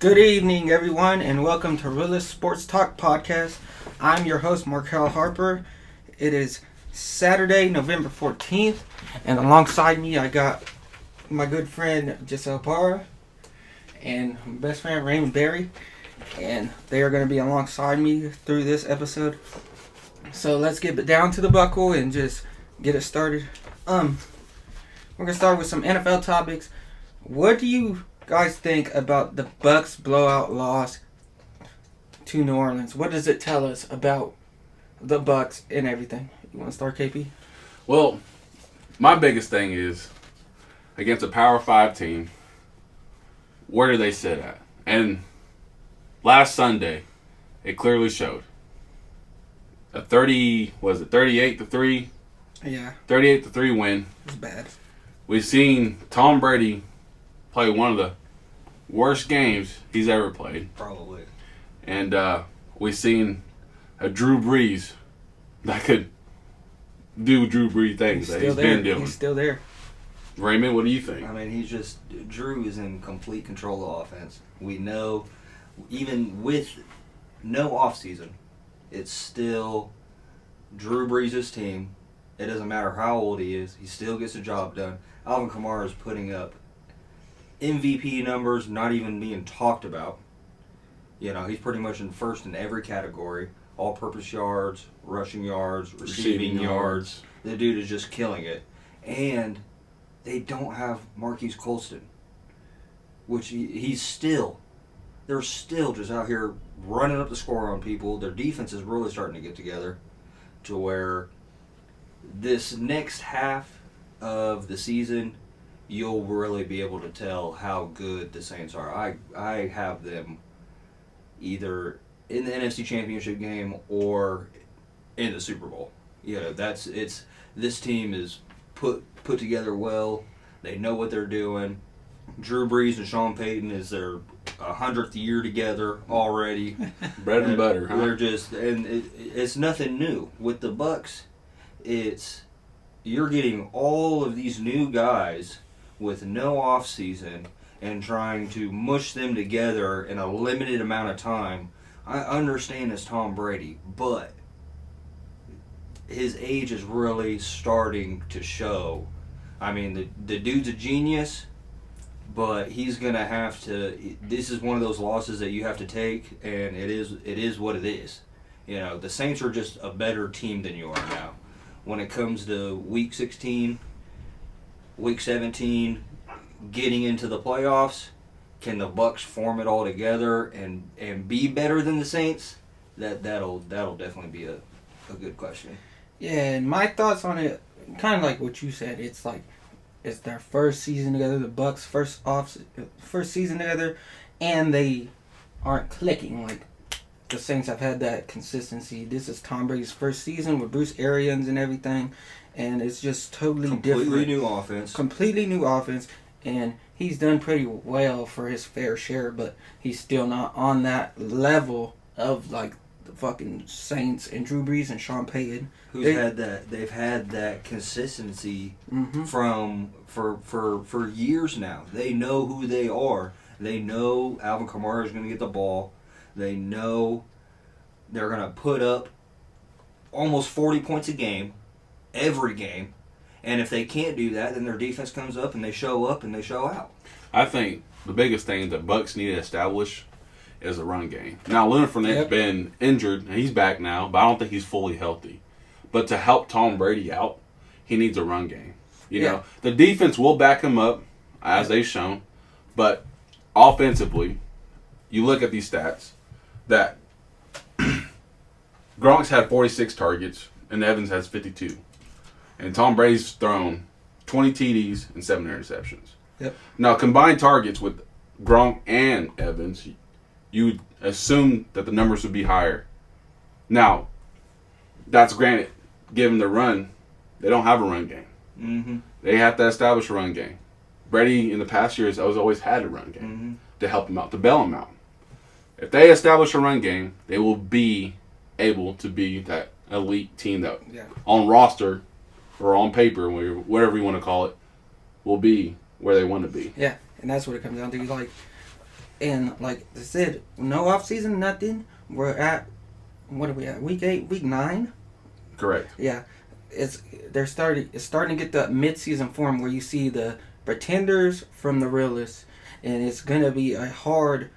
Good evening, everyone, and welcome to Realist Sports Talk Podcast. I'm your host, Markel Harper. It is Saturday, November 14th, and alongside me, I got my good friend, Giselle Parra, and my best friend, Raymond Berry, and they are going to be alongside me through this episode. So let's get down to the buckle and just get it started. We're going to start with some NFL topics. What do you guys think about the Bucks blowout loss to New Orleans? What does it tell us about the Bucks and everything? You want to start, KP? Well, my biggest thing is against a Power 5 team, where do they sit at? And last Sunday, it clearly showed. A 38-3? Yeah. 38-3 win. It was bad. We've seen Tom Brady play one of the worst games he's ever played. Probably. And we've seen a Drew Brees that could do Drew Brees things that he's been doing. He's still there. Raymond, what do you think? I mean, Drew is in complete control of the offense. We know, even with no offseason, it's still Drew Brees' team. It doesn't matter how old he is. He still gets the job done. Alvin Kamara is putting up MVP numbers, not even being talked about. You know, he's pretty much in first in every category. All-purpose yards, rushing yards, receiving yards. The dude is just killing it. And they don't have Marquise Colston, which they're still just out here running up the score on people. Their defense is really starting to get together to where this next half of the season, you'll really be able to tell how good the Saints are. I have them either in the NFC Championship game or in the Super Bowl. You know, this team is put together well. They know what they're doing. Drew Brees and Sean Payton is their 100th year together already. Bread and butter, huh? They're it's nothing new. With the Bucks, you're getting all of these new guys with no off season and trying to mush them together in a limited amount of time. I understand it's Tom Brady, but his age is really starting to show. I mean, the dude's a genius, but he's going to have to. This is one of those losses that you have to take, and it is what it is. You know, the Saints are just a better team than you are now. When it comes to Week 16, Week 17, getting into the playoffs, can the Bucks form it all together and be better than the Saints? That'll definitely be a good question. Yeah, and my thoughts on it, kind of like what you said. It's like it's their first season together. The Bucks' first season together, and they aren't clicking like the Saints have had that consistency. This is Tom Brady's first season with Bruce Arians and everything, and it's just totally different. Completely new offense, and he's done pretty well for his fair share, but he's still not on that level of like the fucking Saints and Drew Brees and Sean Payton. They've had that consistency for years now. They know who they are. They know Alvin Kamara is going to get the ball. They know they're going to put up almost 40 points a game, every game. And if they can't do that, then their defense comes up and they show out. I think the biggest thing that Bucks need to establish is a run game. Now, Leonard Fournette's been injured, and he's back now, but I don't think he's fully healthy. But to help Tom Brady out, he needs a run game. You know, the defense will back him up, as they've shown. But offensively, you look at these stats, that Gronk's had 46 targets, and Evans has 52. And Tom Brady's thrown 20 TDs and 7 interceptions. Yep. Now, combined targets with Gronk and Evans, you would assume that the numbers would be higher. Now, that's granted, given the run, they don't have a run game. Mm-hmm. They have to establish a run game. Brady, in the past years, has always had a run game to help him out, to bail him out. If they establish a run game, they will be able to be that elite team that on roster or on paper, whatever you want to call it, will be where they want to be. Yeah, and that's what it comes down to. Like, And like I said, no offseason, nothing. We're at, what are we at? Week 8, week 9? Correct. Yeah. It's starting to get the mid-season form where you see the pretenders from the realists, and it's going to be a hard,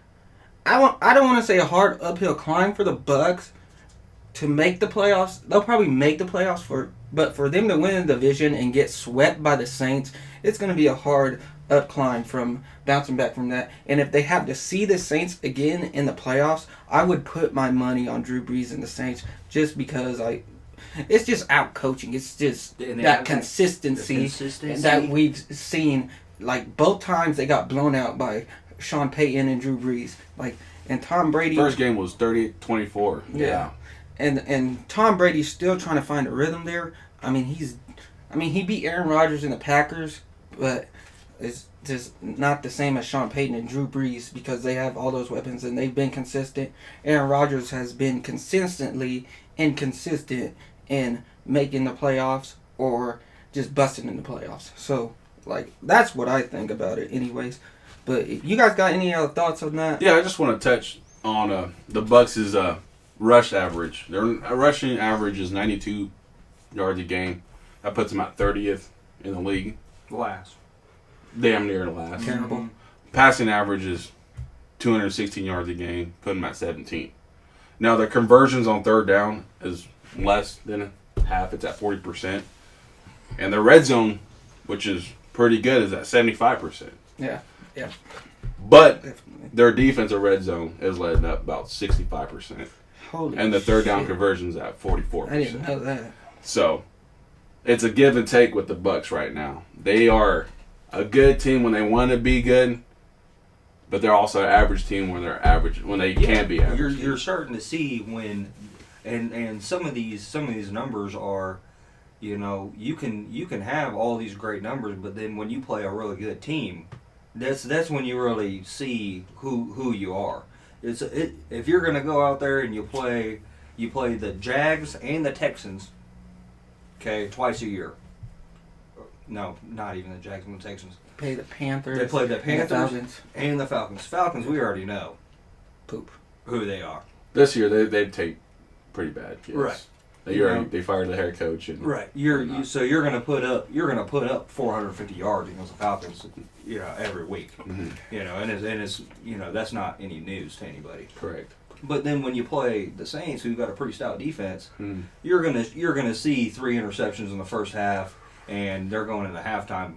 I don't want to say a hard uphill climb for the Bucks to make the playoffs. They'll probably make the playoffs, but for them to win the division and get swept by the Saints, it's going to be a hard up climb from bouncing back from that. And if they have to see the Saints again in the playoffs, I would put my money on Drew Brees and the Saints just because it's just out coaching. It's just that consistency that we've seen. Like both times they got blown out by Sean Payton and Drew Brees. Like, and Tom Brady. First game was 30-24. Yeah. And Tom Brady's still trying to find a rhythm there. He beat Aaron Rodgers and the Packers, but it's just not the same as Sean Payton and Drew Brees because they have all those weapons and they've been consistent. Aaron Rodgers has been consistently inconsistent in making the playoffs or just busting in the playoffs. So, like, that's what I think about it anyways. But you guys got any other thoughts on that? Yeah, I just want to touch on the Bucks' rush average. Their rushing average is 92 yards a game. That puts them at 30th in the league. Last. Damn near last. Terrible. Passing average is 216 yards a game, putting them at 17th. Now, their conversions on third down is less than half. It's at 40%. And their red zone, which is pretty good, is at 75%. Yeah. But Definitely. their defensive red zone is letting up about 65%. And the third down conversion is at 44%. I didn't know that. So, it's a give and take with the Bucks right now. They are a good team when they want to be good, but they're also an average team when they're average when they can be average. You're starting to see when, and some of these numbers are, you can have all these great numbers, but then when you play a really good team, that's when you really see who you are. If you're going to go out there and you play the Jags and the Texans, okay, twice a year. No, not even the Jags and the Texans. Play the Panthers. They play the Panthers and the Falcons. Falcons, we already know poop who they are. This year they take pretty bad. Yes. Right. They fired the head coach. And right. So you're going to put up 450 yards against the Falcons, every week. Mm-hmm. And it's that's not any news to anybody. Correct. But then when you play the Saints, who've got a pretty stout defense, you're gonna see 3 interceptions in the first half, and they're going into halftime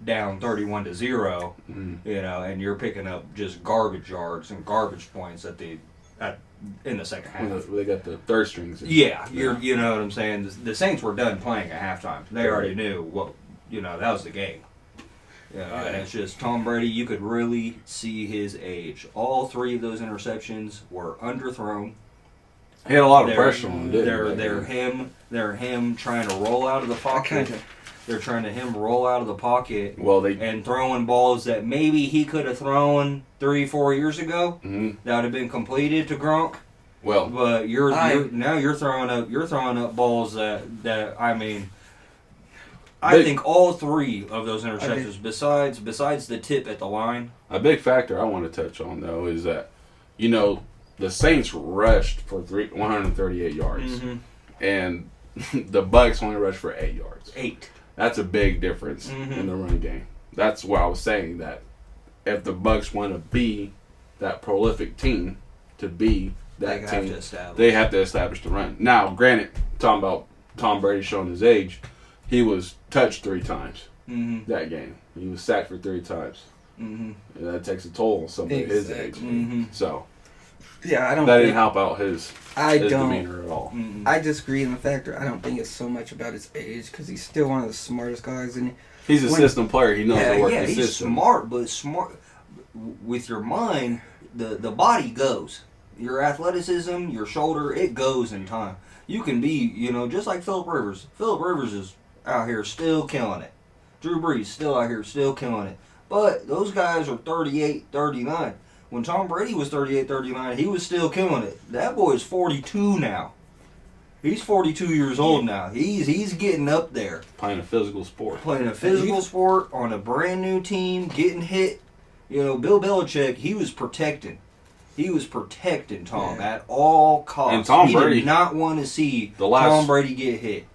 down 31-0. And you're picking up just garbage yards and garbage points in the second half. They got the third strings. Yeah, you know what I'm saying. The Saints were done playing at halftime. They already knew what that was the game. And it's just Tom Brady. You could really see his age. All 3 of those interceptions were underthrown. He had a lot of pressure on him. They're him trying to roll out of the pocket. They're trying to roll out of the pocket. And throwing balls that maybe he could have thrown 3-4 years ago. That would have been completed to Gronk. Well, but you're throwing up balls that I mean. I think all 3 of those interceptions, besides the tip at the line. A big factor I want to touch on, though, is that, the Saints rushed for 138 yards. And the Bucks only rushed for 8 yards. 8. That's a big difference in the run game. That's why I was saying that if the Bucks want to be that prolific team, they have to establish the run. Now, granted, talking about Tom Brady showing his age, he was touched 3 times that game. He was sacked for 3 times. And that takes a toll on somebody his age. So, I don't. That didn't help out his demeanor at all. I disagree in the fact that I don't think it's so much about his age because he's still one of the smartest guys. And he's a system player. He knows how to work the he's system. Smart, but smart with your mind. The body goes. Your athleticism, your shoulder, it goes in time. You can be, just like Phillip Rivers. Phillip Rivers is out here still killing it. Drew Brees still out here still killing it. But those guys are 38, 39. When Tom Brady was 38, 39, he was still killing it. That boy is 42 now. He's 42 years old now. He's getting up there. Playing a physical sport. Playing a physical sport on a brand new team, getting hit You know, Bill Belichick, he was protecting Tom at all costs. And Tom Brady did not want to see Tom Brady get hit.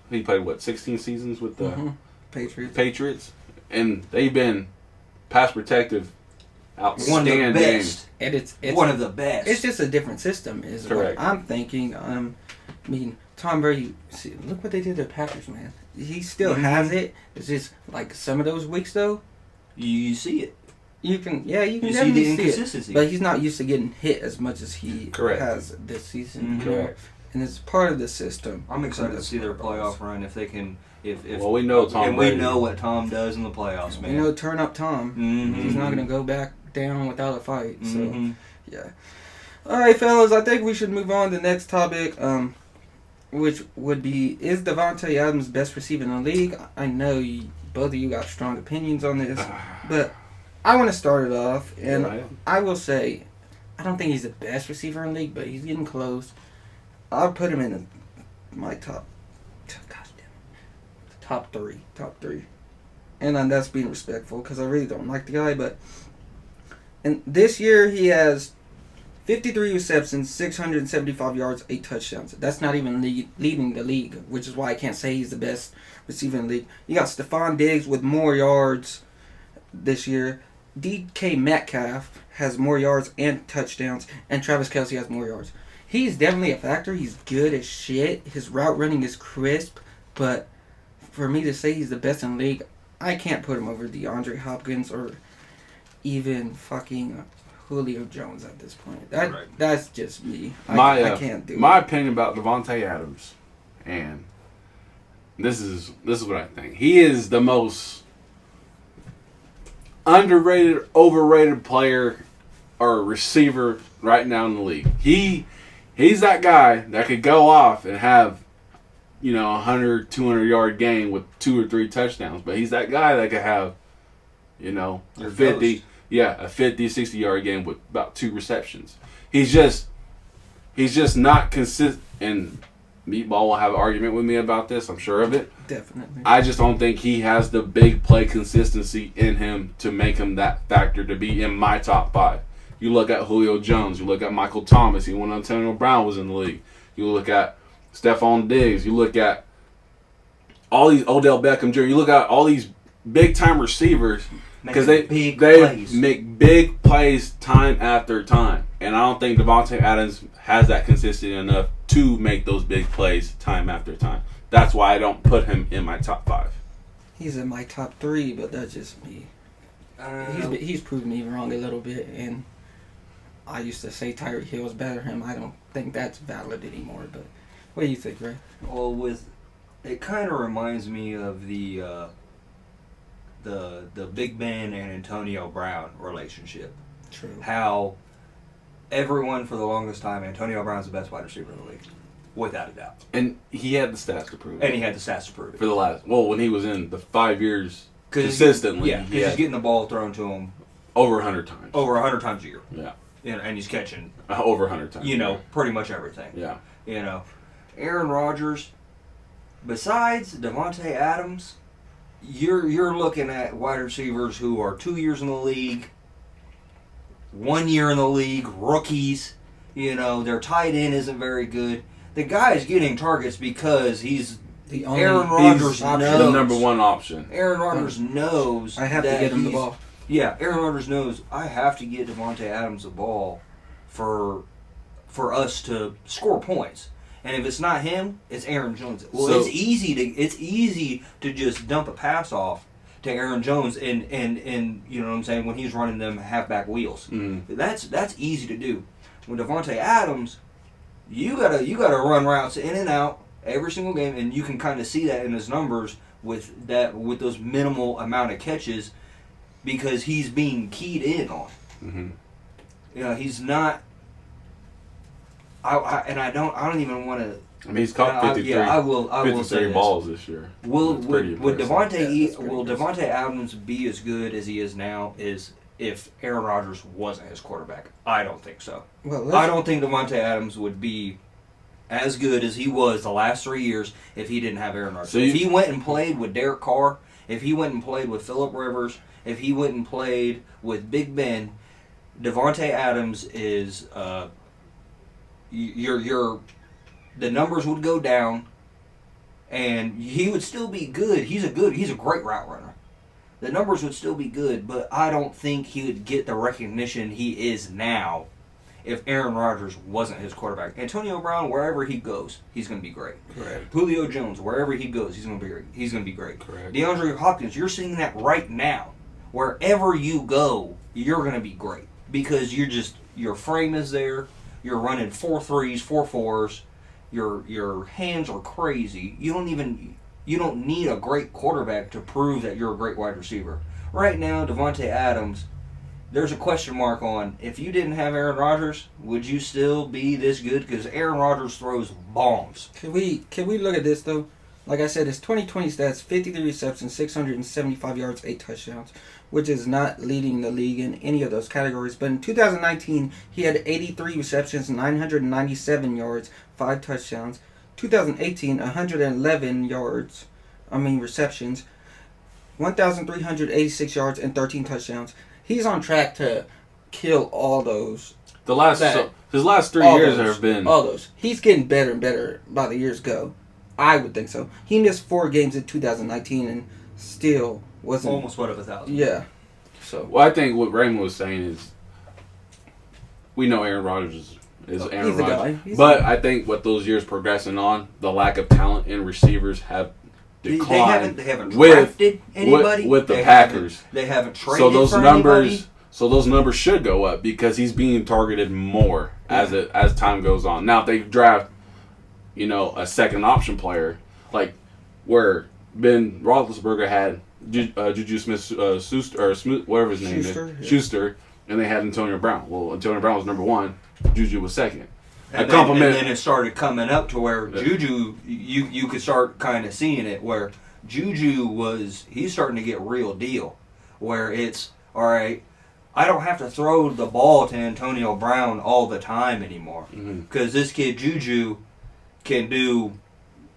He played 16 seasons with the Patriots, and they've been pass protective, outstanding. One of the best. And it's one of the best. It's just a different system, is correct. What I'm thinking. I mean, Tom Brady. See, look what they did to the Packers, man. He still has it. It's just like some of those weeks, though. You see it. You can definitely see the see inconsistency. it. But he's not used to getting hit as much as he has this season. Correct. And it's part of the system. I'm excited to see their playoff run if they can. Well, we know Tom Brady. We know what Tom does in the playoffs, man. You know, turn up Tom. He's not going to go back down without a fight. So, yeah. All right, fellas. I think we should move on to the next topic, which would be, is Davante Adams best receiver in the league? I know both of you got strong opinions on this, but I want to start it off, and I will say, I don't think he's the best receiver in the league, but he's getting close. I'll put him in my top three. And that's being respectful because I really don't like the guy. But and this year he has 53 receptions, 675 yards, 8 touchdowns. That's not even leading the league, which is why I can't say he's the best receiver in the league. You got Stephon Diggs with more yards this year. DK Metcalf has more yards and touchdowns, and Travis Kelce has more yards. He's definitely a factor. He's good as shit. His route running is crisp, but for me to say he's the best in the league, I can't put him over DeAndre Hopkins or even fucking Julio Jones at this point. That's just me. I can't do it. My opinion about Davante Adams, and this is what I think. He is the most underrated, overrated player or receiver right now in the league. He's that guy that could go off and have, 100, 200 yard game with 2 or 3 touchdowns. But he's that guy that could have, a 50, 60 yard game with about 2 receptions. He's just not consistent. And Meatball will have an argument with me about this, I'm sure of it. Definitely. I just don't think he has the big play consistency in him to make him that factor to be in my top 5. You look at Julio Jones. You look at Michael Thomas. Even when Antonio Brown was in the league. You look at Stephon Diggs. You look at all these Odell Beckham Jr. You look at all these big-time receivers because they make big plays time after time. And I don't think Davante Adams has that consistency enough to make those big plays time after time. That's why I don't put him in my top 5. He's in my top 3, but that's just me. He's proven me wrong a little bit, and I used to say Tyreek Hill was better than him. I don't think that's valid anymore. But what do you think, Ray? Well, it kind of reminds me of the Big Ben and Antonio Brown relationship. True. How everyone for the longest time, Antonio Brown's the best wide receiver in the league, without a doubt. And he had the stats to prove it. For the last, when he was in the 5 years consistently. Because he's getting the ball thrown to him over 100 times. Over 100 times a year. Yeah. And he's catching over 100 times. Pretty much everything. Yeah. Aaron Rodgers, besides Davante Adams, you're looking at wide receivers who are 2 years in the league, 1 year in the league, rookies. Their tight end isn't very good. The guy is getting targets because he's Aaron Rodgers knows. The number one option. Aaron Rodgers knows I have to get him the ball. Yeah, Aaron Rodgers knows I have to get Davante Adams the ball for us to score points. And if it's not him, it's Aaron Jones. Well, it's easy to just dump a pass off to Aaron Jones and you know what I'm saying, when he's running them halfback wheels. Mm-hmm. That's easy to do. With Davante Adams, you gotta run routes in and out every single game, and you can kind of see that in his numbers with those minimal amount of catches, because he's being keyed in on. Mm-hmm. He's not. I don't even want to. I mean, he's caught 53. I will say balls this year. Would Davante Adams be as good as he is now if Aaron Rodgers wasn't his quarterback? I don't think so. Well, I don't think Davante Adams would be as good as he was the last 3 years if he didn't have Aaron Rodgers. If he went and played with Derek Carr, if he went and played with Phillip Rivers, if he went and played with Big Ben, Davante Adams is the numbers would go down, and he would still be good. He's a great route runner. The numbers would still be good, but I don't think he would get the recognition he is now if Aaron Rodgers wasn't his quarterback. Antonio Brown, wherever he goes, he's going to be great. Correct. Julio Jones, wherever he goes, he's going to be great. He's going to be great. Correct. DeAndre Hopkins, you're seeing that right now. Wherever you go, you're going to be great because your frame is there. You're running 4 3s, 4 4s. Your hands are crazy. You don't need a great quarterback to prove that you're a great wide receiver. Right now, Davante Adams, there's a question mark on if you didn't have Aaron Rodgers, would you still be this good? Because Aaron Rodgers throws bombs. Can we look at this though? Like I said, his 2020 stats: 53 receptions, 675 yards, 8 touchdowns, which is not leading the league in any of those categories. But in 2019, he had 83 receptions, 997 yards, 5 touchdowns. 2018, 111 receptions, 1,386 yards, and 13 touchdowns. He's on track to kill all those. His last 3 years have been all those. He's getting better and better by the years go. I would think so. He missed 4 games in 2019 and still wasn't almost one of 1,000. Yeah. So. Well, I think what Raymond was saying is, we know Aaron Rodgers is Aaron Rodgers, but I think with those years progressing on, the lack of talent in receivers have declined. They haven't drafted anybody with the Packers. They haven't traded anybody. So those numbers should go up because he's being targeted more as time goes on. Now if they draft, a second option player like where Ben Roethlisberger had Juju Smith-Schuster, whatever his name is, Schuster, and they had Antonio Brown. Well, Antonio Brown was number 1, Juju was second. And then it started coming up to where Juju, you could start kind of seeing it where Juju he's starting to get real deal, where it's all right. I don't have to throw the ball to Antonio Brown all the time anymore because this kid Juju can do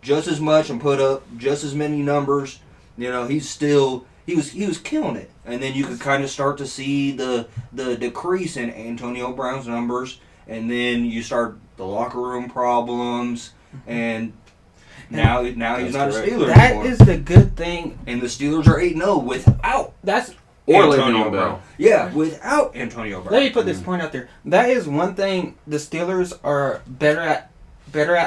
just as much and put up just as many numbers. He was killing it, and then you could kind of start to see the decrease in Antonio Brown's numbers, and then you start the locker room problems, and now he's not a Steeler that anymore. That is the good thing, and the Steelers are 8-0 without Antonio Brown. Yeah, without Antonio Brown. Let me put this point out there. That is one thing the Steelers are better at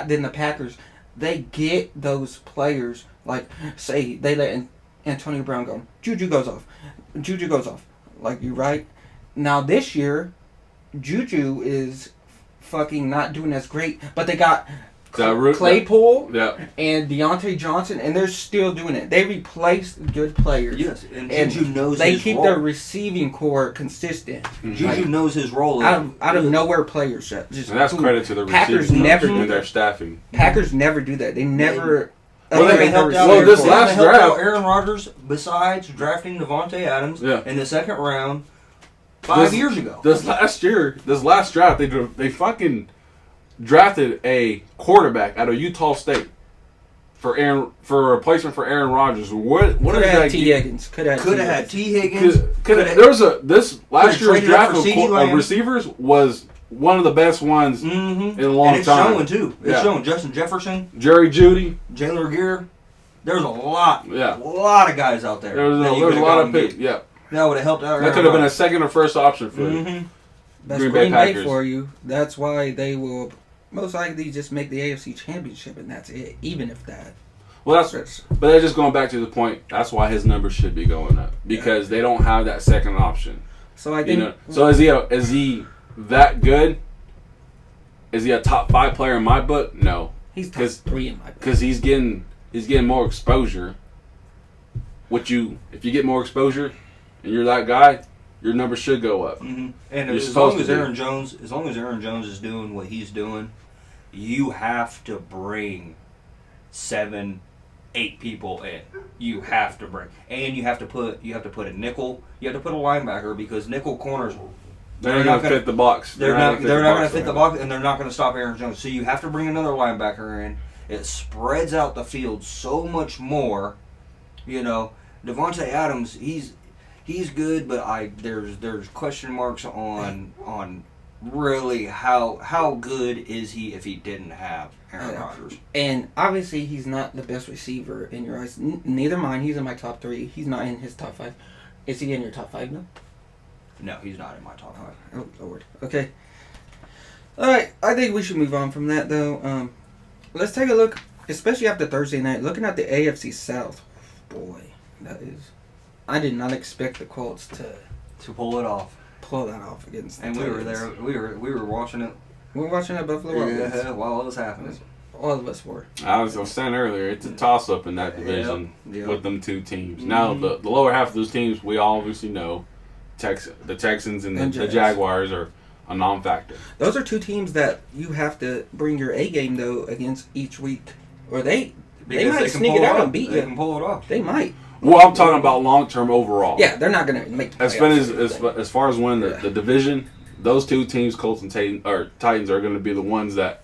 than the Packers. They get those players, like, say, they let Antonio Brown go. Juju goes off. Like, you're right. Now, this year, Juju is fucking not doing as great, but they got Claypool and Deontay Johnson, and they're still doing it. They replaced good players. Yes, and Juju knows they his keep role. Their receiving core consistent. Juju knows his role. Out of nowhere players. And that's credit to the Packers never do their staffing. Packers never do that. They never. They helped out this last draft, Aaron Rodgers besides drafting Davante Adams in the second round 5 years ago. This last draft, they fucking drafted a quarterback out of Utah State for a replacement for Aaron Rodgers. What could have had T. Higgins? Could have had T. Higgins. This last year's draft of receivers was one of the best ones in a long time. It's showing too. It's showing Justin Jefferson, Jerry Jeudy, Jalen Reagor. There's a lot of guys out there. There was a lot of picks. Yeah, that would have helped out. That could have been a second or first option for That's Green Bay for you. That's why they will most likely just make the AFC Championship, and that's it. Even if that. Well, but that's just going back to the point. That's why his numbers should be going up because they don't have that second option. So I think. So is he that good? Is he a top 5 player in my book? No. He's top 3 in my book. Because he's getting more exposure. If you get more exposure and you're that guy, your numbers should go up. And as long as Aaron Jones is doing what he's doing, you have to bring 7, 8 people in. You have to bring, and you have to put a nickel. You have to put a linebacker because nickel corners. They're not going to fit the box. They're not going to fit the box, and they're not going to stop Aaron Jones. So you have to bring another linebacker in. It spreads out the field so much more. Davante Adams, he's good, but there's question marks on really how good is he if he didn't have Aaron Rodgers. And obviously he's not the best receiver in your eyes. Neither mine. He's in my top 3. He's not in his top 5. Is he in your top 5 now? No, he's not in my top 5. Oh Lord. Okay. All right. I think we should move on from that though. Let's take a look, especially after Thursday night. Looking at the AFC South, boy, that is. I did not expect the Colts to pull it off. Pull that off against the And Titans. we were there. We were watching it. We were watching at Buffalo Wild Wings. Yeah, while it was happening. All of us were. I was saying earlier, it's a toss-up in that division Yep. with them 2 teams. Now, the lower half of those teams, we all obviously know, the Texans and the Jaguars are a non-factor. Those are 2 teams that you have to bring your A game though against each week, or they might sneak it out and beat you. They can pull it off. They might. Well, I'm talking about long-term overall. Yeah, they're not going to make the playoffs. As far as winning the division, those 2 teams, Colts and Titans, are going to be the ones that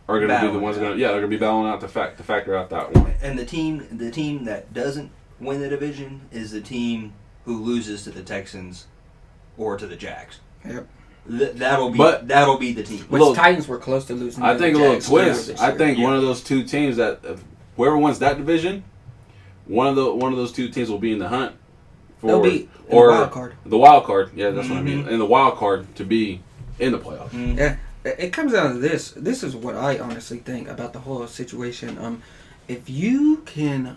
are going to be the ones they're going to be battling out to factor out that one. And the team that doesn't win the division is the team who loses to the Texans or to the Jags. Yep. That'll be the team. Which Titans were close to losing. I think a little twist. I think one of those 2 teams that whoever wins that division, one of those 2 teams will be in the hunt for the wild card. The wild card, yeah, that's what I mean. And the wild card to be in the playoffs. Mm-hmm. Yeah, it comes down to this. This is what I honestly think about the whole situation. If you can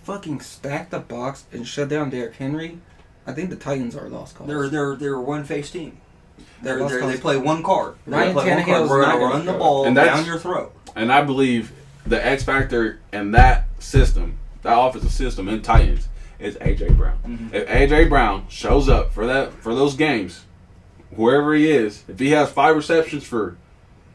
fucking stack the box and shut down Derrick Henry, I think the Titans are a lost cause. They're a one-face team. They play one card. Ryan Tannehill's We're not going to gonna run the go. ball And down your throat. And I believe the X factor in that system, that offensive system in Titans, is A.J. Brown. Mm-hmm. If A.J. Brown shows up for those games, wherever he is, if he has 5 receptions for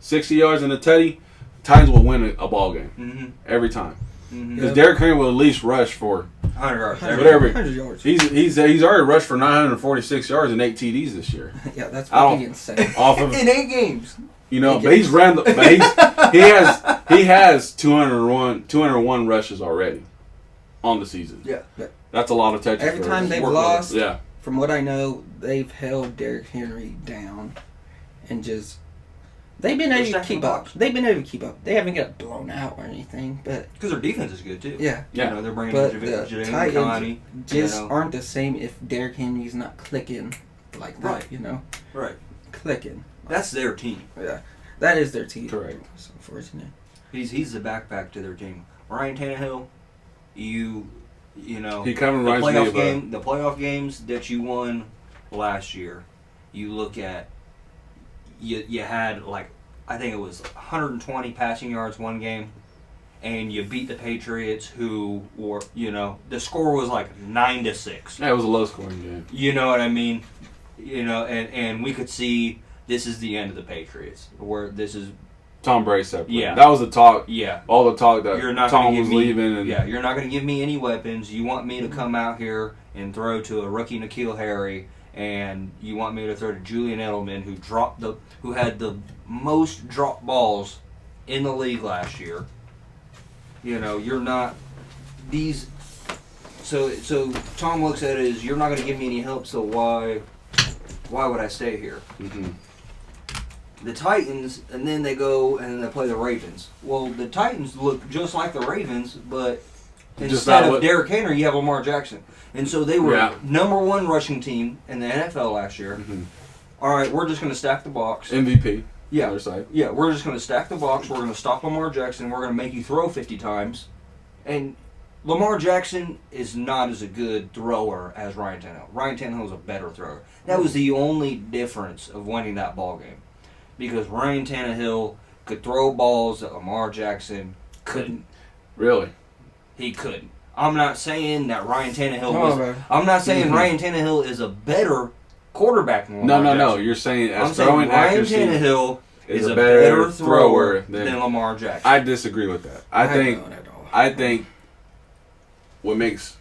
60 yards and a tutty, Titans will win a ball game every time. Because Derrick Henry will at least rush for 100 yards. Whatever. 100 yards. He's already rushed for 946 yards and 8 TDs this year. Yeah, that's fucking insane. Off of In 8 games. You know, but he's ran. He has 201 rushes already on the season. Yeah. That's a lot of touches. Every time they've lost, yeah. From what I know, they've held Derrick Henry down, and just they've been able to keep up. They've been able to keep up. They haven't got blown out or anything, but Because their defense is good too. yeah, You know, they're bringing but in the Jadeveon Titans Clowney, just aren't the same if Derrick Henry's not clicking like that. Right. You know, Right. clicking. That's their team. Yeah, that is their team. Correct. It's unfortunate. He's the backpack to their team. Ryan Tannehill, you know, He kind of the reminds me playoff of game, the playoff games that you won last year. You look at you had like I think it was 120 passing yards one game, and you beat the Patriots, who were the score was like 9-6. Yeah, it was a low scoring game. You know what I mean? And we could see this is the end of the Patriots, where this is. Tom Brady separate. Yeah. That was the talk. Yeah. All the talk that You're not Tom gonna was give me, leaving. And yeah, you're not going to give me any weapons. You want me to come out here and throw to a rookie N'Keal Harry, and you want me to throw to Julian Edelman, who had the most dropped balls in the league last year. You're not these. So Tom looks at it as you're not going to give me any help. So why would I stay here? Mm-hmm. The Titans, and then they go and they play the Ravens. Well, the Titans look just like the Ravens, but instead of Derrick Henry, you have Lamar Jackson. And so they were number 1 rushing team in the NFL last year. Mm-hmm. All right, we're just going to stack the box. MVP. Yeah. Other side. Yeah, we're just going to stack the box. We're going to stop Lamar Jackson. We're going to make you throw 50 times. And Lamar Jackson is not as a good thrower as Ryan Tannehill. Ryan Tannehill is a better thrower. That was the only difference of winning that ball game. Because Ryan Tannehill could throw balls that Lamar Jackson couldn't. Really? He couldn't. I'm not saying that Ryan Tannehill I'm not saying Ryan Tannehill is a better quarterback than Lamar Jackson. No. You're saying I'm throwing saying Ryan accuracy Tannehill is a better thrower than Lamar Jackson. I disagree with that. I think what makes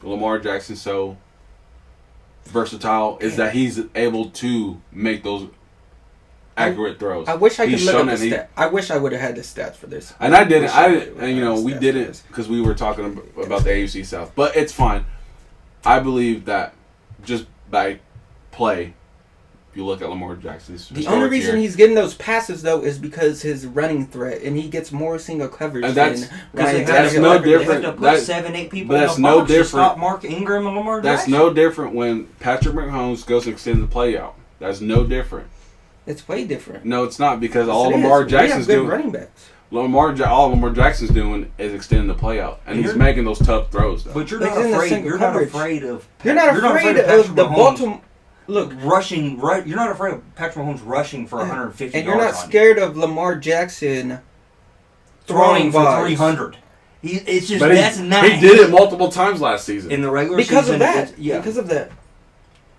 Lamar Jackson so versatile is that he's able to make those accurate throws. I wish I could look at the stat. I wish I would have had the stats for this. And I didn't. We didn't because we were talking about the AFC South. But it's fine. I believe that just by play. You look at Lamar Jackson's. The only reason he's getting those passes though is because his running threat, and he gets more single coverage. And that's no different. They have to put 7-8 people in the box no different. To stop Mark Ingram and Lamar Jackson. That's no different when Patrick Mahomes goes and extends the play out. That's no different. It's way different. No, it's not because all Lamar Jackson's doing. Running backs. All Lamar Jackson's doing is extending the play out, and he's making those tough throws. Though. But you're not afraid. You're not afraid of. You're not afraid of the Baltimore. Look, rushing. You're not afraid of Patrick Mahomes rushing for 150 and you're not scared of Lamar Jackson throwing for 300. It's just that's not. He did it multiple times last season in the regular because season. Of that. Yeah, because of that.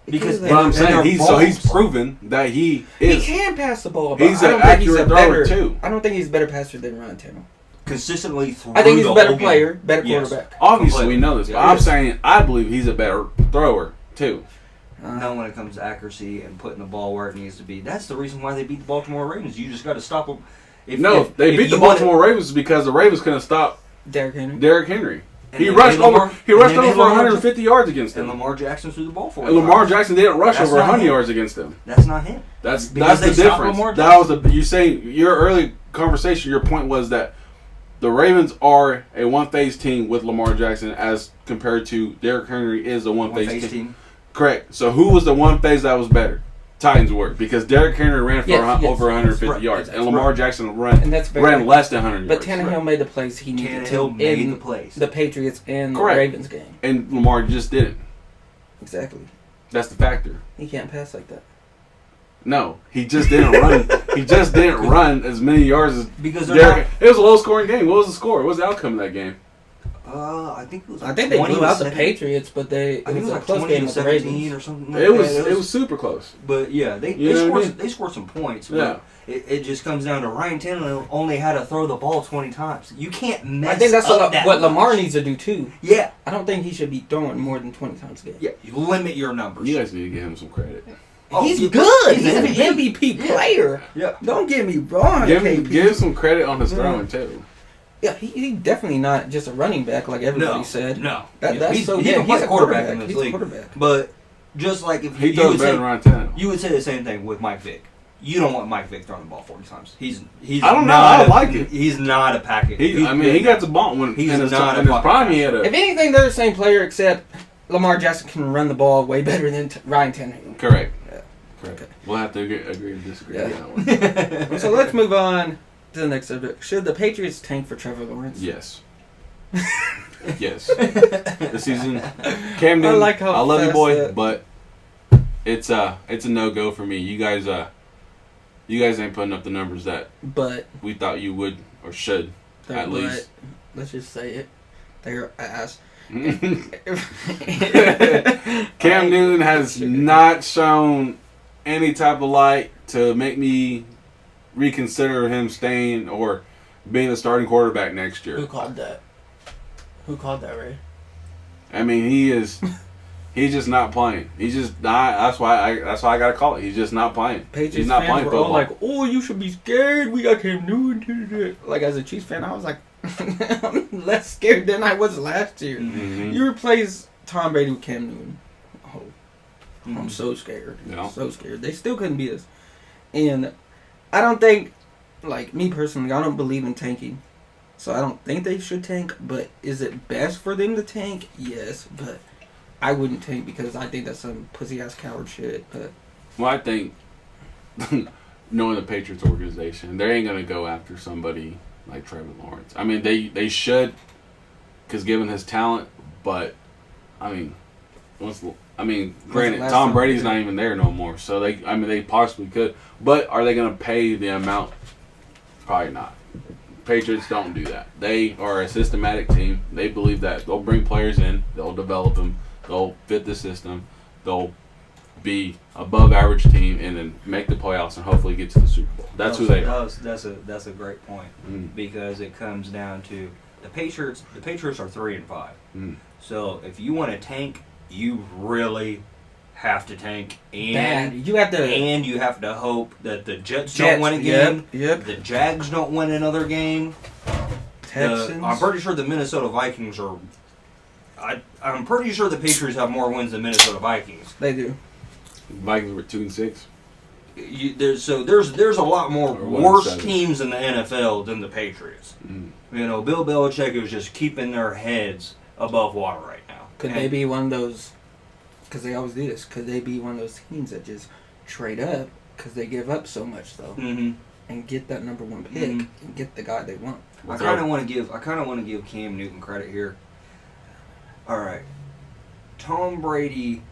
Because what I'm saying, he's proven that he is. He can pass the ball. He's an accurate thrower too. I don't think he's a better passer than Ryan Tannehill. Consistently through I think he's a better player, better quarterback. Obviously, we know this, but I'm saying I believe he's a better thrower too. No, when it comes to accuracy and putting the ball where it needs to be, that's the reason why they beat the Baltimore Ravens. You just got to stop them. They beat the Baltimore Ravens because the Ravens couldn't stop Derrick Henry. He rushed over 150 yards against him. And Lamar Jackson threw the ball for him. And Lamar Jackson didn't rush over 100 yards against him. That's not him. That's the difference. That was you saying your early conversation. Your point was that the Ravens are a one-phase team with Lamar Jackson as compared to Derrick Henry is a one-phase team. Correct. So who was the one phase that was better? Titans were because Derrick Henry ran for over 150 yards, and Lamar Jackson ran less than 100 yards. But Tannehill made the plays he needed to in the Patriots and the Ravens game. And Lamar just didn't. Exactly. That's the factor. He can't pass like that. No, he just didn't run. He just didn't run as many yards as because Derrick. It was a low-scoring game. What was the score? What was the outcome of that game? I think it was. I think they blew out the Patriots, but it was a close game with the Ravens or something. It was super close. But yeah, they scored some points. Yeah, it just comes down to Ryan Tannehill only had to throw the ball 20 times. You can't mess. I think that's up what Lamar needs to do too. Yeah, I don't think he should be throwing more than 20 times a game. Yeah, you limit your numbers. You guys need to give him some credit. He's good. He's an MVP player. Yeah, don't get me wrong. Give him some credit on his throwing too. Yeah, he's definitely not just a running back like everybody said. No, he's a quarterback in this league. But just like if he throws better than Ryan Tannehill, you would say the same thing with Mike Vick. You don't want Mike Vick throwing the ball 40 times. He's. I don't know. I don't like it. He's not a package. He got the ball when he's in his not prime. He had a. If anything, they're the same player except Lamar Jackson can run the ball way better than Ryan Tannehill. Correct. Yeah. Correct. Okay. We'll have to agree to disagree on that one. So let's move on to the next subject. Should the Patriots tank for Trevor Lawrence? Yes. Yes. This season, Cam Newton, I love you, boy, but it's a no-go for me. You guys ain't putting up the numbers that we thought you would or should at least. Let's just say it. They're ass. Cam Newton has not shown any type of light to make me reconsider him staying or being a starting quarterback next year. Who called that? Ray? I mean, he's just not playing. He's just not. That's why I gotta call it. He's just not playing. He's not playing football. All like, oh, you should be scared. We got Cam Newton. Like as a Chiefs fan, I was like, I'm less scared than I was last year. Mm-hmm. You replace Tom Brady with Cam Newton. Oh, I'm so scared. Yeah. So scared. They still couldn't beat us. And I don't think, like me personally, I don't believe in tanking. So I don't think they should tank. But is it best for them to tank? Yes. But I wouldn't tank because I think that's some pussy-ass coward shit. But well, I think, knowing the Patriots organization, they ain't going to go after somebody like Trevor Lawrence. I mean, they should, because given his talent, but, I mean, granted, Tom Brady's not even there no more, so they possibly could. But are they going to pay the amount? Probably not. Patriots don't do that. They are a systematic team. They believe that they'll bring players in, they'll develop them, they'll fit the system, they'll be above average team, and then make the playoffs and hopefully get to the Super Bowl. That's who they are. That's a great point because it comes down to the Patriots. The Patriots are 3-5. So if you want to tank, you really have to tank, and you have to hope that the Jets don't win a game. Yep. The Jags don't win another game. Texans. I'm pretty sure the Minnesota Vikings are. I'm pretty sure the Patriots have more wins than Minnesota Vikings. They do. Vikings were 2-6. There's a lot more Or worse 1-7. teams in the NFL than the Patriots. Mm-hmm. You know, Bill Belichick is just keeping their heads above water right now. Could they be one of those? Because they always do this. Could they be one of those teams that just trade up because they give up so much though, and get that number one pick and get the guy they want? I kind of want to give Cam Newton credit here. All right, Tom Brady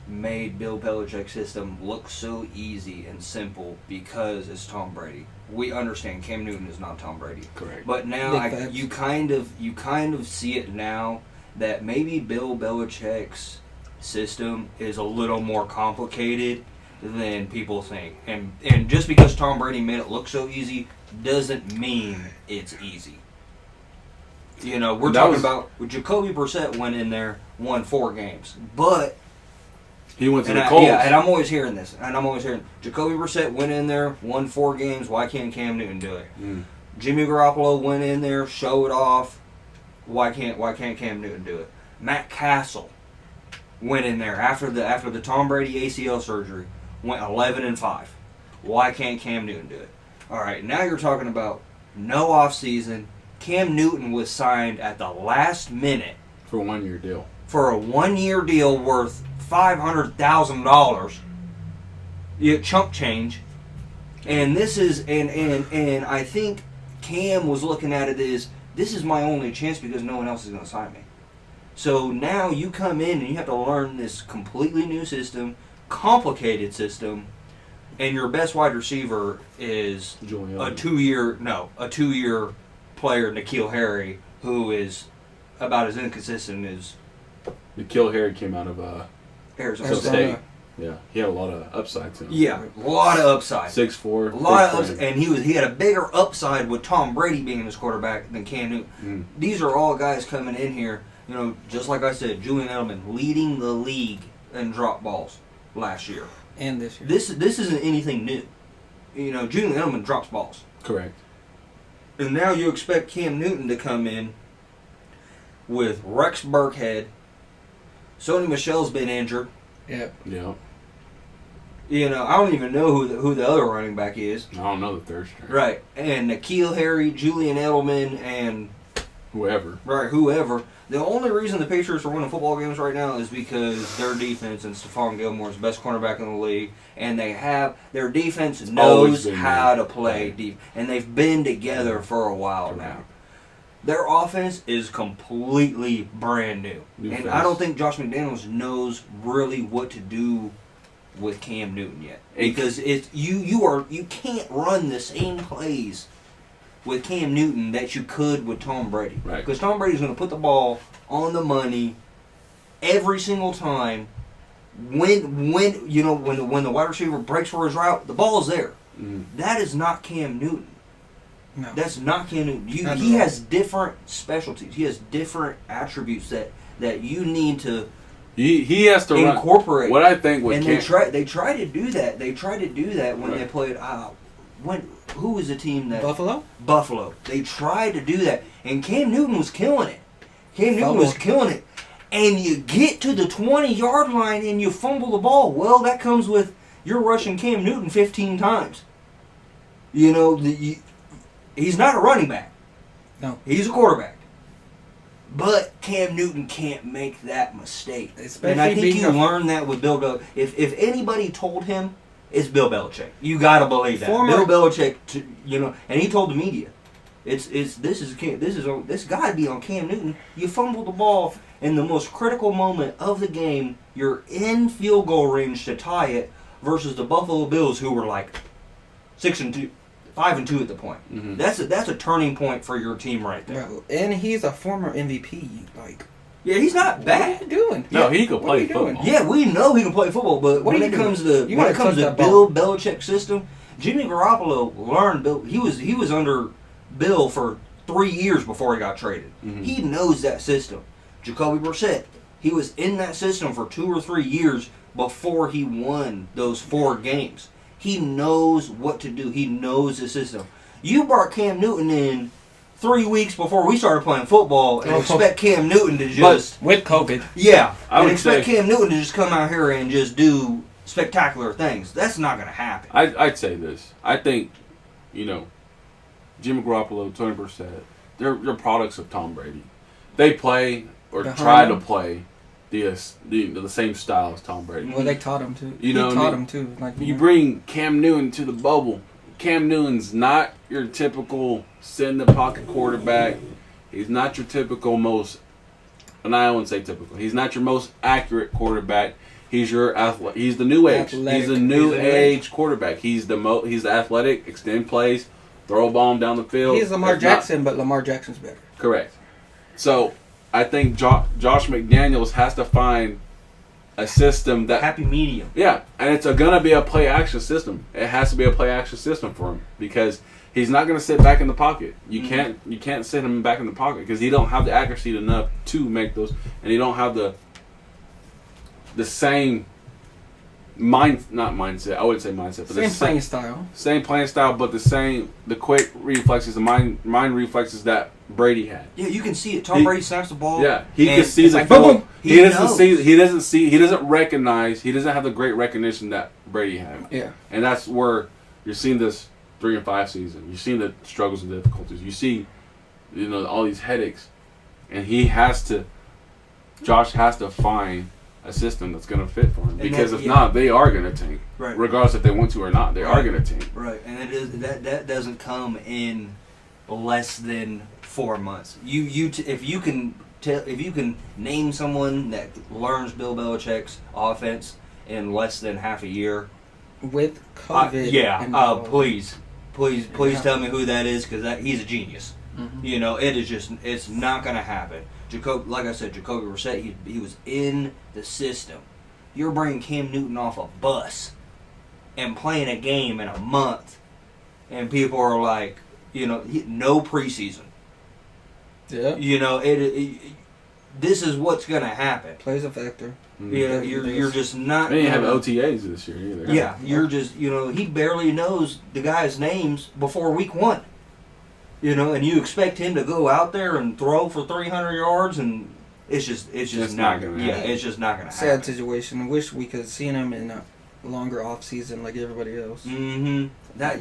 made Bill Belichick's system look so easy and simple because it's Tom Brady. We understand Cam Newton is not Tom Brady. Correct. But now you kind of see it now that maybe Bill Belichick's system is a little more complicated than people think. And just because Tom Brady made it look so easy doesn't mean it's easy. You know, we're talking about Jacoby Brissett went in there, won 4 games, but he went to the Colts. Yeah, and I'm always hearing this. Jacoby Brissett went in there, won 4 games. Why can't Cam Newton do it? Jimmy Garoppolo went in there, showed off. Why can't Cam Newton do it? Matt Castle went in there after the Tom Brady ACL surgery, went 11-5. Why can't Cam Newton do it? All right, now you're talking about no offseason. Cam Newton was signed at the last minute for a 1-year deal. For a 1-year deal worth $500,000, chump change, and this is and I think Cam was looking at it as this is my only chance because no one else is going to sign me. So now you come in and you have to learn this completely new system, complicated system, and your best wide receiver is a 2-year player, N'Keal Harry, who is about as inconsistent as. N'Keal Harry came out of Arizona State. Yeah, he had a lot of upside to him. Yeah, a lot of upside. 6'4", a lot of upside, and he had a bigger upside with Tom Brady being his quarterback than Cam Newton. These are all guys coming in here. You know, just like I said, Julian Edelman leading the league in drop balls last year and this year. This isn't anything new. You know, Julian Edelman drops balls. Correct. And now you expect Cam Newton to come in with Rex Burkhead. Sony Michel's been injured. Yep. Yeah. You know, I don't even know who the other running back is. I don't know the third string. Right. And N'Keal Harry, Julian Edelman, and whoever. Right, whoever. The only reason the Patriots are winning football games right now is because their defense and Stephon Gilmore is the best cornerback in the league, and their defense knows how to play deep, and they've been together for a while now. Their offense is completely brand new. And I don't think Josh McDaniels knows really what to do with Cam Newton yet. Because you can't run the same plays with Cam Newton that you could with Tom Brady. Right. Because Tom Brady's going to put the ball on the money every single time. When the wide receiver breaks for his route, the ball's there. That is not Cam Newton. No. That's not Cam Newton. He has different specialties. He has different attributes that you need to he has to incorporate. What I think with they try to do that. They try to do that when they played. Who was the team that Buffalo. They tried to do that, and Cam Newton was killing it. And you get to the 20-yard line and you fumble the ball. Well, that comes with you're rushing Cam Newton 15 times. You know, he's not a running back. No. He's a quarterback. But Cam Newton can't make that mistake. And I think you learned that with Bill Belichick. If anybody told him, it's Bill Belichick. You got to believe that. Bill Belichick, and he told the media, this got to be on Cam Newton. You fumbled the ball in the most critical moment of the game. You're in field goal range to tie it versus the Buffalo Bills, who were like 5-2 at the point. That's a turning point for your team right there. Bro, and he's a former MVP. Yeah, he's not bad. What are you doing? No, he can play football. Yeah, we know he can play football, but when it comes to Bill Belichick's system, Jimmy Garoppolo learned Bill. He was under Bill for 3 years before he got traded. He knows that system. Jacoby Brissett, he was in that system for 2 or 3 years before he won those 4 games. He knows what to do. He knows the system. You brought Cam Newton in 3 weeks before we started playing football and expect Cam Newton to just with COVID. Yeah, I would expect say Cam Newton to just come out here and just do spectacular things. That's not going to happen. I'd say this. I think, Jimmy Garoppolo, 20%. They're products of Tom Brady. They play or try to play the same style as Tom Brady. Well, they taught him to. He taught him to. You bring Cam Newton to the bubble. Cam Newton's not your typical sit-in-the-pocket quarterback. He's not your typical and I wouldn't say typical. He's not your most accurate quarterback. He's your He's the new age. He's the new age quarterback. He's the athletic, extend plays, throw a bomb down the field. He's Lamar Jackson, but Lamar Jackson's better. Correct. So I think Josh McDaniels has to find a system that happy medium. Yeah, and it's gonna be a play action system. It has to be a play action system for him because he's not gonna sit back in the pocket. You can't sit him back in the pocket because he don't have the accuracy enough to make those, and he don't have the same not mindset. I wouldn't say mindset, but same playing style. Same playing style, but the quick reflexes, the mind reflexes that Brady had. Yeah, you can see it. Tom Brady snaps the ball. Yeah, he can see the boom. He doesn't recognize. He doesn't have the great recognition that Brady had. Yeah, and that's where you're seeing this 3-5 season. You're seeing the struggles and difficulties. You see, all these headaches, and Josh has to find a system that's going to fit for him. Because if not, they are going to tank. Right. Regardless if they want to or not, they are going to tank. Right, and that doesn't come in less than 4 months. If you can name someone that learns Bill Belichick's offense in less than half a year with COVID, please tell me who that is because he's a genius. Mm-hmm. It's not going to happen. Like I said, Jacoby Brissett, he was in the system. You're bringing Cam Newton off a bus and playing a game in a month, and people are like, no preseason. Yeah. This is what's going to happen. Plays a factor. Mm-hmm. Yeah, you're just not. They didn't have OTAs this year either. Yeah, you're just he barely knows the guys' names before week 1. And you expect him to go out there and throw for 300 yards, and it's just not gonna. Yeah, it's just not gonna happen. Sad situation. I wish we could have seen him in a longer off season like everybody else. Mm-hmm. That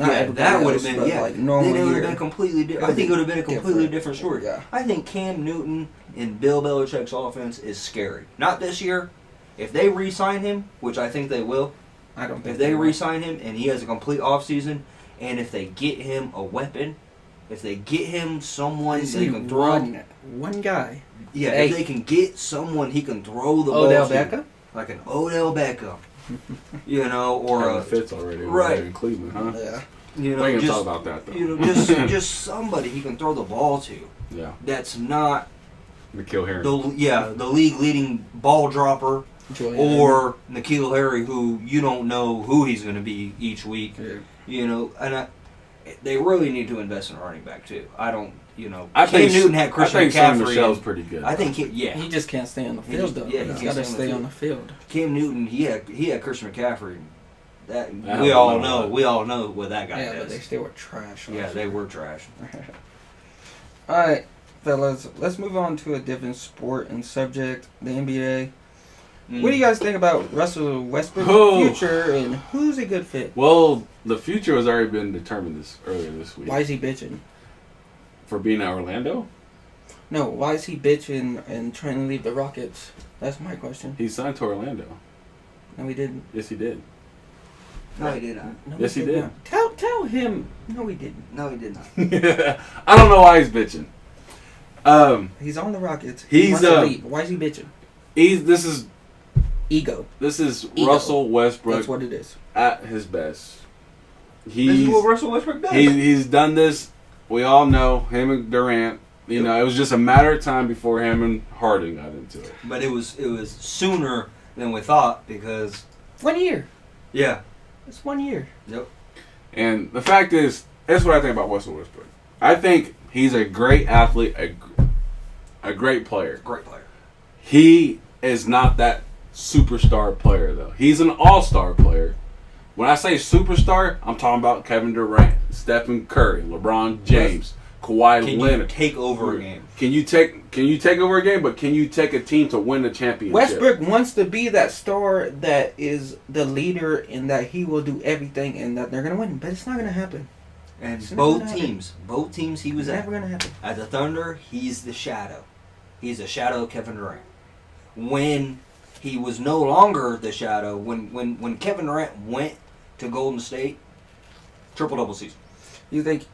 would have been like normal. Then it would have been completely different. I think it would have been a completely different story. Yeah. I think Cam Newton in Bill Belichick's offense is scary. Not this year. If they re-sign him, which I think they will, I don't think if they re-sign him and he has a complete offseason, and if they get him a weapon. If they get him someone they can throw one guy. Yeah, if they can get someone he can throw the Odell ball Beckham? to. Like an Odell Beckham. or a Fitz already right in Cleveland, huh? Yeah. We ain't gonna talk about that though. Just somebody he can throw the ball to. Yeah. That's not N'Keal Harry. The league leading ball dropper. Or N'Keal Harry, who you don't know who he's going to be each week. Yeah. They really need to invest in a running back too. Cam Newton had Christian McCaffrey. I think Michelle's pretty good. I think he just can't stay on the field though. Yeah, he's got to stay on the field. Cam Newton, he had Christian McCaffrey. We all know what that guy does. Yeah, but they still were trash. Yeah, they were trash. All right, fellas, let's move on to a different sport and subject, the NBA. What do you guys think about Russell Westbrook's future and who's a good fit? Well, the future has already been determined earlier this week. Why is he bitching? For being at Orlando? No, why is he bitching and trying to leave the Rockets? That's my question. He signed to Orlando. No, he didn't. Yes, he did. No, he did not. No, yes, he did. Not. Tell him. No, he didn't. No, he did not. I don't know why he's bitching. He's on the Rockets. He wants to leave. Why is he bitching? This is ego. This is ego. Russell Westbrook. That's what it is. At his best. This is what Russell Westbrook does. He's done this. We all know him and Durant. It was just a matter of time before him and Harden got into it. But it was sooner than we thought because 1 year. Yeah, it's 1 year. Yep. And the fact is, that's what I think about Russell Westbrook. I think he's a great athlete, a great player. Great player. He is not that superstar player though. He's an all-star player. When I say superstar, I'm talking about Kevin Durant, Stephen Curry, LeBron James, Kawhi Can Leonard. you take over a game? Can you take over a game? But can you take a team to win the championship? Westbrook wants to be that star that is the leader and that he will do everything and that they're going to win. But it's not going to happen. And It's both teams he was It's at. never going to happen. At the Thunder, he's the shadow. He's the shadow of Kevin Durant. When he was no longer the shadow, when Kevin Durant went to Golden State, triple-double season. You think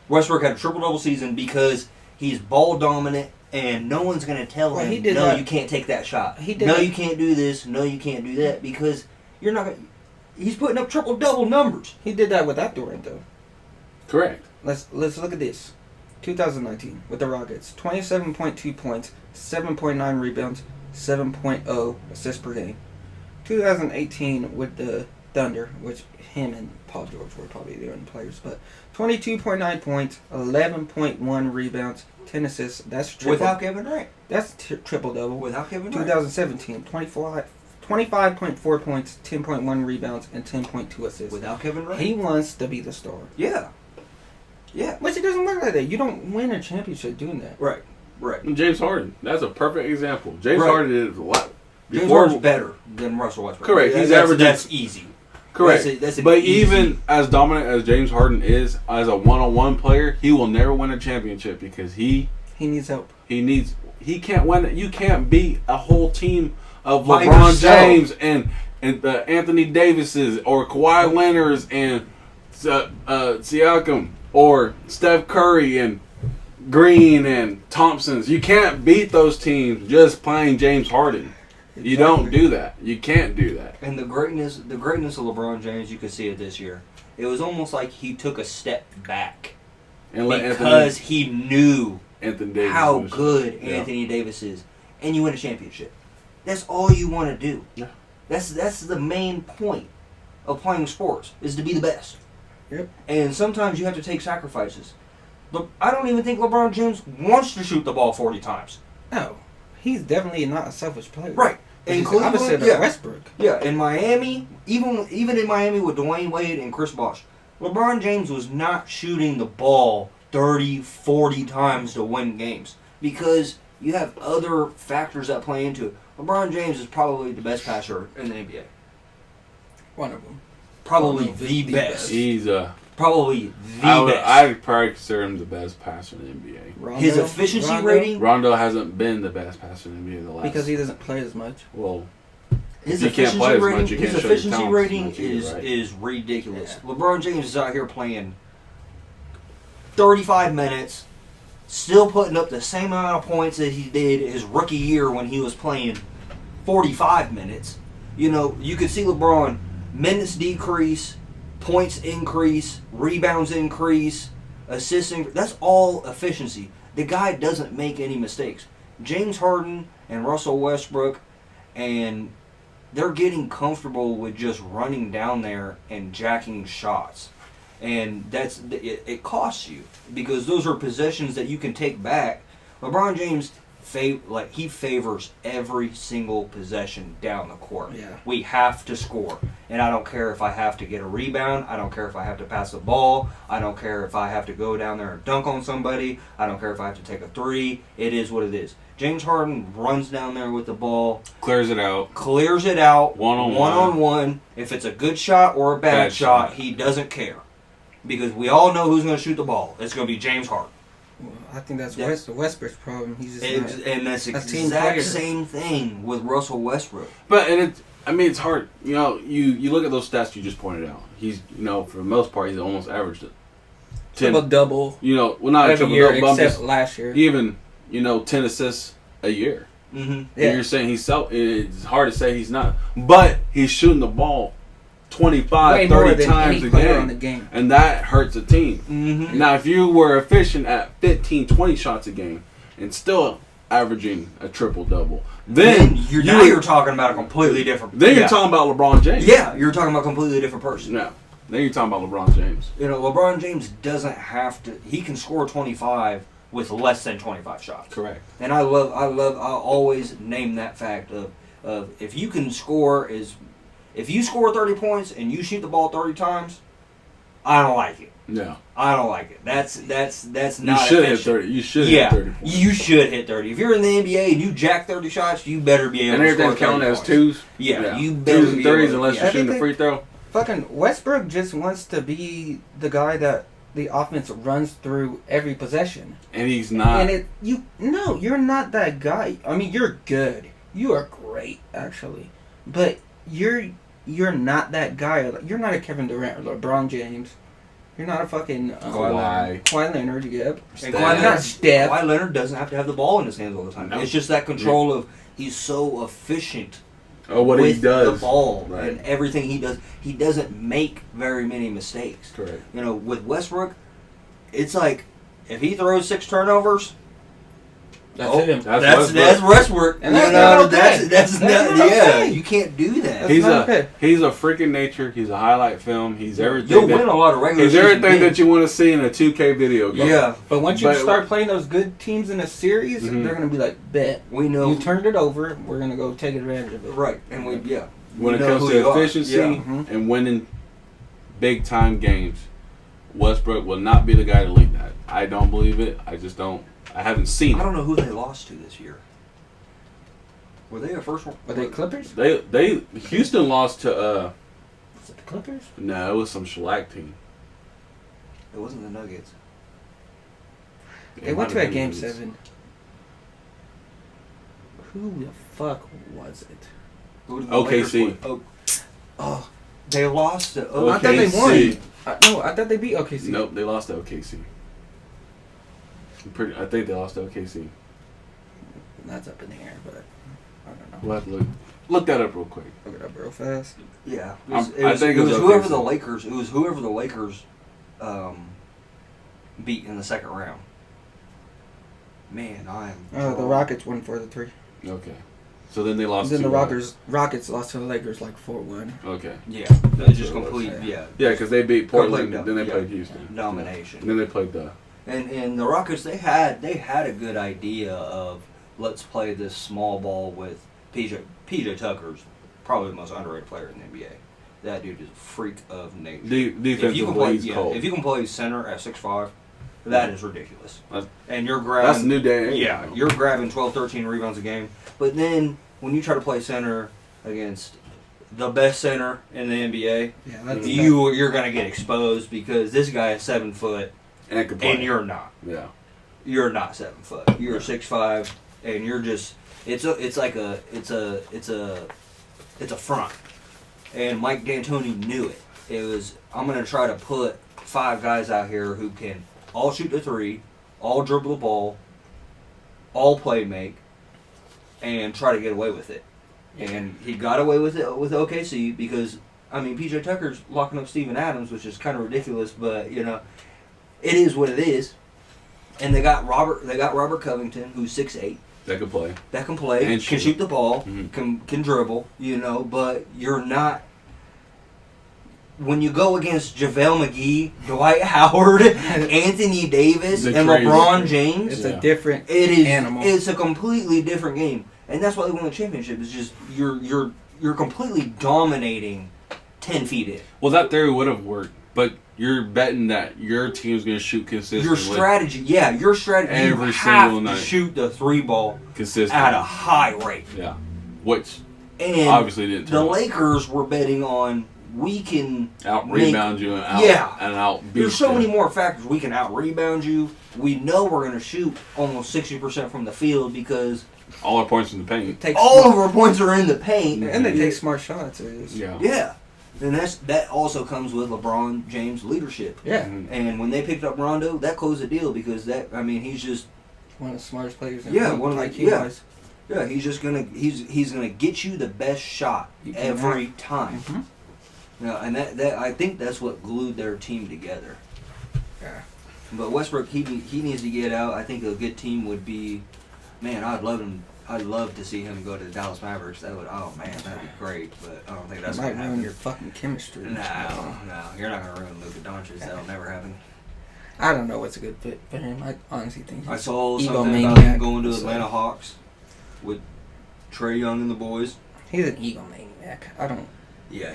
Westbrook had a triple-double season because he's ball dominant and no one's going to tell Well, he him, did no, that. you can't take that shot. He did No, that. you can't do this. No, you can't do that because you're not going to... He's putting up triple-double numbers. he did that without Durant, though? Correct. Let's look at this. 2019 with the Rockets, 27.2 points, 7.9 rebounds, 7.0 assists per game. 2018 with the Thunder, which him and Paul George were probably the only players, but 22.9 points, 11.1 rebounds, 10 assists. That's triple. Without Kevin Durant. That's triple double. Without Kevin Durant. 2017, 25.4 points, 10.1 rebounds, and 10.2 assists. Without Kevin Durant. He wants to be the star. Yeah. Yeah. Which it doesn't work like that. You don't win a championship doing that. Right. Right. And James Harden. That's a perfect example. James Right. Harden did a lot. James Harden's better than Russell Westbrook. Correct. He's That's- averaging. That's easy. Correct. That's an but easy- even as dominant as James Harden is, as a one-on-one player, he will never win a championship because he needs help. he can't win it. You can't beat a whole team of By LeBron yourself. James and the Anthony Davises or Kawhi Leonards and Siakam or Steph Curry and Green and Thompsons. You can't beat those teams just playing James Harden. You don't do that. You can't do that. And the greatness of LeBron James, you could see it this year. It was almost like he took a step back And let because he knew Anthony Davis how was- good yeah. Anthony Davis is, and you win a championship. That's all you want to do. Yeah. That's the main point of playing sports is to be the best. Yep. And sometimes you have to take sacrifices. Look, I don't even think LeBron James wants to shoot the ball 40 times. No, he's definitely not a selfish player. Right. He's In the opposite Cleveland, of yeah. Westbrook. Yeah, in Miami, even in Miami with Dwayne Wade and Chris Bosh, LeBron James was not shooting the ball 30, 40 times to win games because you have other factors that play into it. LeBron James is probably the best passer in the NBA. One of them. Probably One of the best. He's Probably the best. I'd probably consider him the best passer in the NBA. Rondo, His efficiency Rondo, rating, Rondo hasn't been the best passer in the NBA the last. because he doesn't play as much. well, his you can't play efficiency as much, rating, you his can't show your efficiency talents as rating much either, is right? is ridiculous. Yeah. LeBron James is out here playing 35 minutes, still putting up the same amount of points that he did his rookie year when he was playing 45 minutes. You know, you could see LeBron minutes decrease, points increase, rebounds increase, assists increase. That's all efficiency. The guy doesn't make any mistakes. James Harden and Russell Westbrook, and they're getting comfortable with just running down there and jacking shots. And it costs you because those are possessions that you can take back. LeBron James he favors every single possession down the court. Yeah. We have to score, and I don't care if I have to get a rebound. I don't care if I have to pass the ball. I don't care if I have to go down there and dunk on somebody. I don't care if I have to take a three. It is what it is. James Harden runs down there with the ball, clears it out. One-on-one. If it's a good shot or a bad shot, he doesn't care. Because we all know who's going to shoot the ball. It's going to be James Harden. Well, I think that's Yeah. Westbrook's problem. He's just And that's the a team player. exact same thing with Russell Westbrook. But it's hard. You know, you look at those stats you just pointed out. He's for the most part he's almost averaged it. double. You know, well not a every triple year double, but I'm except just- last year. even 10 assists a year. Mm-hmm. And Yeah. you're saying it's hard to say he's not, but he's shooting the ball 25, Way more 30 than times any a player game. on the game. And that hurts a team. Mm-hmm. Now, if you were efficient at 15, 20 shots a game and still averaging a triple-double, then you're talking about a completely different... Then you're talking about LeBron James. Yeah, you're talking about a completely different person. No. Then you're talking about LeBron James. LeBron James doesn't have to... He can score 25 with less than 25 shots. Correct. And I always name that fact of if you can score if you score 30 points and you shoot the ball 30 times, I don't like it. Yeah. I don't like it. That's You not should hit efficient. 30. You should hit 30 points. You should hit 30. If you're in the NBA and you jack 30 shots, you better be able And to everything score 30 counted as points. twos. Yeah, you better 2s and be 3s able to- unless yeah. you're shooting the free throw. Fucking Westbrook just wants to be the guy that the offense runs through every possession. And he's not. And you're not that guy. I mean, you're good. You are great, actually. But you're not that guy. You're not a Kevin Durant or LeBron James. You're not a fucking Kawhi Leonard. Yep. And Kawhi, not Steph. Kawhi Leonard doesn't have to have the ball in his hands all the time. No. It's just that control of he's so efficient what with he does. the ball Right. and everything he does. He doesn't make very many mistakes. Correct. You know, with Westbrook, it's like if he throws 6 turnovers, That's him. that's Westbrook. And You that's know, not okay. that's That's not, not yeah. okay. You can't do that. That's He's not okay. he's a freaking nature. He's a highlight film. He's everything. You'll win a lot of regular He's season everything games. that you want to see in a 2K video game. Yeah, But once you But- start playing those good teams in a series, Mhm. they're gonna be like, "Bet we know. you turned it over. We're gonna go take advantage of it." Right, and we When we it know comes who to you are. efficiency Yeah. Mhm. and winning big time games, Westbrook will not be the guy to lead that. I don't believe it. I just don't. I haven't seen I it. don't know who they lost to this year. Were they a first one? Were they Clippers? They Houston lost to Was it the Clippers? no, it was some shellac team. It wasn't the Nuggets. They went to a game 7. Who the fuck was it? Who did the OKC. Lakers play? Oh, they lost to Okay. I thought they OKC. won. No, I thought they beat OKC. Nope, they lost to OKC. I think they lost to OKC. That's up in the air, but I don't know. We'll have to look that up real quick. Look it up real fast. Yeah, I think it was whoever OKC. the Lakers. It was whoever the Lakers beat in the second round. Man, I am. Oh, the Rockets won 4-3. Okay. So then they lost Then to the Rockets lost to the Lakers like 4-1. Okay. Yeah, that was just That's what it was, complete. Yeah, Yeah, because they beat Portland, Complete then they yeah, played Houston. domination. And then they played the. And the Rockets, they had a good idea of let's play this small ball with PJ Tucker's probably the most underrated player in the NBA. That dude is a freak of nature. If you Defensively, can play, he's cold. if you can play center at 6'5", that is ridiculous. And you're That's grabbing, a new day. yeah, you're grabbing 12, 13 rebounds a game. But then when you try to play center against the best center in the NBA, Yeah, that's you're gonna get exposed because this guy is 7 foot and can play. and you're not. Yeah. You're not 7 foot. You're 6'5", and you're just it's a front. And Mike D'Antoni knew it. It was I'm gonna try to put 5 guys out here who can all shoot the 3, all dribble the ball, all play make, and try to get away with it. And he got away with it with OKC because I mean PJ Tucker's locking up Steven Adams, which is kind of ridiculous, but you know, it is what it is. And they got Robert Covington, who's 6'8", That could play. that can play, And can shoot. shoot the ball, Mhm. can dribble, you know, but you're not. When you go against JaVale McGee, Dwight Howard, Anthony Davis, The and crazy LeBron thing. James, It's Yeah. a different it is animal. it's a completely different game, and that's why they won the championship. It's just you're completely dominating 10 feet in. Well, that theory would have worked, but you're betting that your team's going to shoot consistently. Your strategy, your strategy. Every you single have night. to shoot the 3 ball consistently. at a high rate. Yeah. Which And obviously didn't turn the out. Lakers were betting on we can Out-rebound you and out, Yeah. and out-beat There's so you. many more factors. We can out-rebound you. We know we're going to shoot almost 60% from the field because All our points in the paint. take all of our points are in the paint. and they take smart shots. It's- Yeah. Yeah. And that also comes with LeBron James' leadership. Yeah. Mhm. And when they picked up Rondo, that closed the deal because he's just One of the smartest players in Yeah, the one of the- IQ yeah. wise. he's gonna get you the best shot You can every time. Mhm. And that I think that's what glued their team together. Yeah. But Westbrook, he needs to get out. I think a good team would be, man. I'd love to see him go to the Dallas Mavericks. That'd be great. But I don't think that's That might gonna ruin happen. your fucking chemistry. No, you're not gonna ruin Luka Doncic. That'll never happen. I don't know what's a good fit for him. I honestly think I he's saw something about him egomaniac, going to so- Atlanta Hawks with Trae Young and the boys. he's an egomaniac. I don't. Yeah,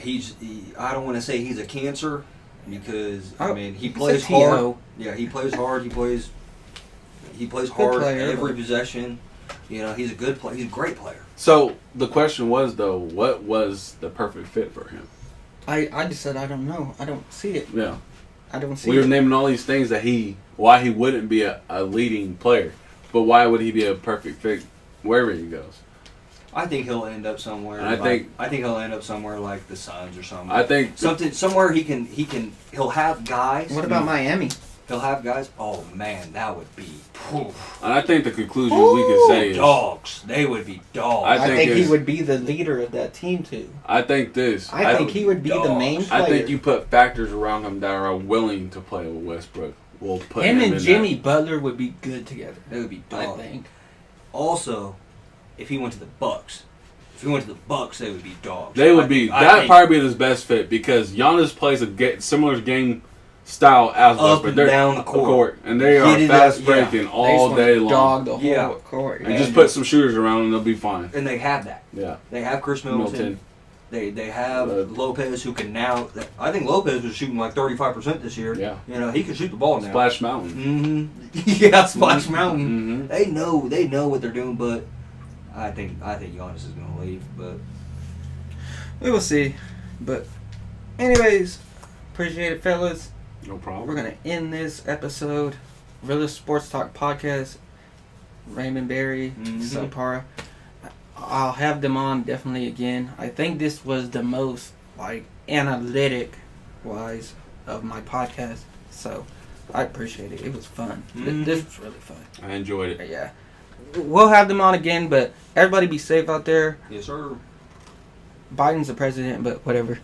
I don't want to say he's a cancer, because he He's plays a TO. hard. Yeah, he plays hard. He plays hard player, every but- possession. He's a good player. He's a great player. So the question was though, what was the perfect fit for him? I just said I don't know. I don't see it. Yeah. I don't see We were it. naming all these things that why he wouldn't be a leading player, but why would he be a perfect fit wherever he goes? I think he'll end up somewhere. And I think he'll end up somewhere like the Suns or something. I think somewhere he'll have guys. What about Miami? He'll have guys. Oh man, that would be. and I think the conclusion we could say is dogs. They would be dogs. I think he would be the leader of that team too. I think this. I think he would be the main player. I think you put factors around him that are willing to play with Westbrook. We'll put him and in Jimmy Butler would be good together. They would be dogs. I think. Also, if he went to the Bucks, they would be dogs. They would be. That'd probably be his best fit because Giannis plays a similar game style as Up Westbrook. and They're down the court. and they are Get it fast up, breaking They just all wanna day long. Dog the whole Yeah. court. And just put some shooters around and they'll be fine. And they have that. Yeah. They have Chris Middleton. They have Lopez, who can now. I think Lopez was shooting like 35% this year. Yeah. He can shoot the ball now. Splash Mountain. Mm-hmm. Yeah, Splash Mountain. Mm-hmm. They know what they're doing, but I think Giannis is going to leave. But we will see. But anyways, appreciate it, fellas. No problem. We're gonna end this episode. Realist Sports Talk Podcast. Raymond Berry, Sapara. I'll have them on definitely again. I think this was the most analytic wise of my podcast. So I appreciate it. It was fun. This was really fun. I enjoyed it. Yeah. We'll have them on again, but everybody be safe out there. yes, sir. Biden's the president, but whatever.